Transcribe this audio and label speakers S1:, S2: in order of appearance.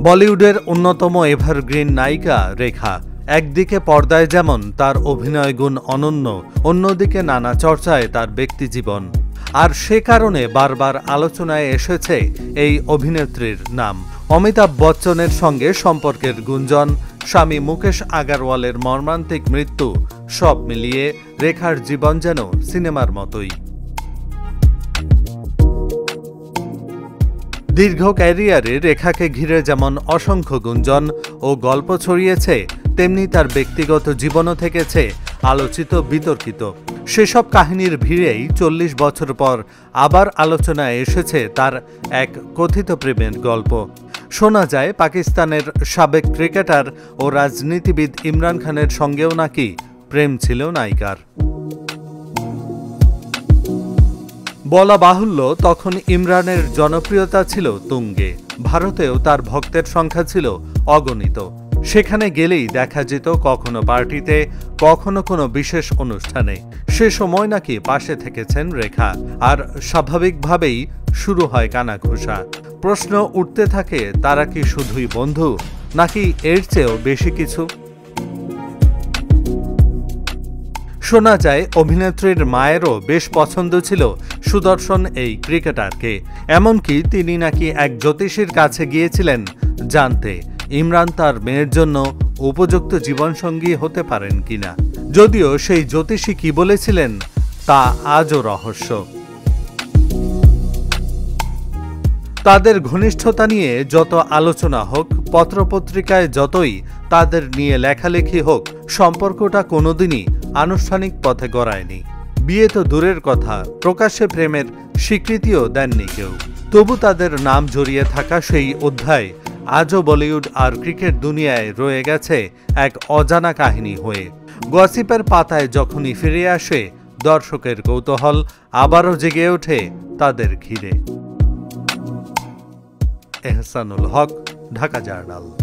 S1: বলিউডের অন্যতম এভারগ্রিন নায়িকা রেখা একদিকে পর্দায় যেমন তার অভিনয় গুণ অনন্য, অন্যদিকে নানা চর্চায় তার ব্যক্তিজীবন। আর সে কারণে বারবার আলোচনায় এসেছে এই অভিনেত্রীর নাম। অমিতাভ বচ্চনের সঙ্গে সম্পর্কের গুঞ্জন, স্বামী মুকেশ আগারওয়ালের মর্মান্তিক মৃত্যু, সব মিলিয়ে রেখার জীবন যেন সিনেমার মতোই। দীর্ঘ ক্যারিয়ারে রেখাকে ঘিরে যেমন অসংখ্য গুঞ্জন ও গল্প ছড়িয়েছে, তেমনি তার ব্যক্তিগত জীবনও থেকেছে আলোচিত বিতর্কিত। সেসব কাহিনীর ভিড়েই ৪০ বছর পর আবার আলোচনায় এসেছে তার এক কথিত প্রেমের গল্প। শোনা যায় পাকিস্তানের সাবেক ক্রিকেটার ও রাজনীতিবিদ ইমরান খানের সঙ্গেও নাকি প্রেম ছিল নায়িকার। বলা বাহুল্য, তখন ইমরানের জনপ্রিয়তা ছিল তুঙ্গে। ভারতেও তার ভক্তের সংখ্যা ছিল অগণিত। সেখানে গেলেই দেখা যেত কখনো পার্টিতে, কখনো কোনো বিশেষ অনুষ্ঠানে। সে সময় নাকি পাশে থেকেছেন রেখা। আর স্বাভাবিকভাবেই শুরু হয় কানাঘুষা। প্রশ্ন উঠতে থাকে, তারা কি শুধুই বন্ধু, নাকি এর চেয়েও বেশি কিছু? শোনা যায় অভিনেত্রীর মায়েরও বেশ পছন্দ ছিল সুদর্শন এই ক্রিকেটারকে। এমনকি তিনি নাকি এক জ্যোতিষীর কাছে গিয়েছিলেন জানতে ইমরান তার মেয়ের জন্য উপযুক্ত জীবনসঙ্গী হতে পারেন কিনা। যদিও সেই জ্যোতিষী কি বলেছিলেন তা আজও রহস্য। তাদের ঘনিষ্ঠতা নিয়ে যত আলোচনা হোক, পত্রপত্রিকায় যতই তাদের নিয়ে লেখালেখি হোক, সম্পর্কটা কোনোদিনই আনুষ্ঠানিক পথে গড়ায়নি। বিয়ে তো দূরের কথা, প্রকাশ্যে প্রেমের স্বীকৃতিও দেননি কেউ। তবু তাদের নাম জড়িয়ে থাকা সেই অধ্যায় আজও বলিউড আর ক্রিকেট দুনিয়ায় রয়ে গেছে এক অজানা কাহিনী হয়ে। গসিপের পাতায় যখনই ফিরে আসে, দর্শকের কৌতূহল আবারও জেগে ওঠে তাদের ঘিরে। এহসানুল হক, ঢাকা জার্নাল।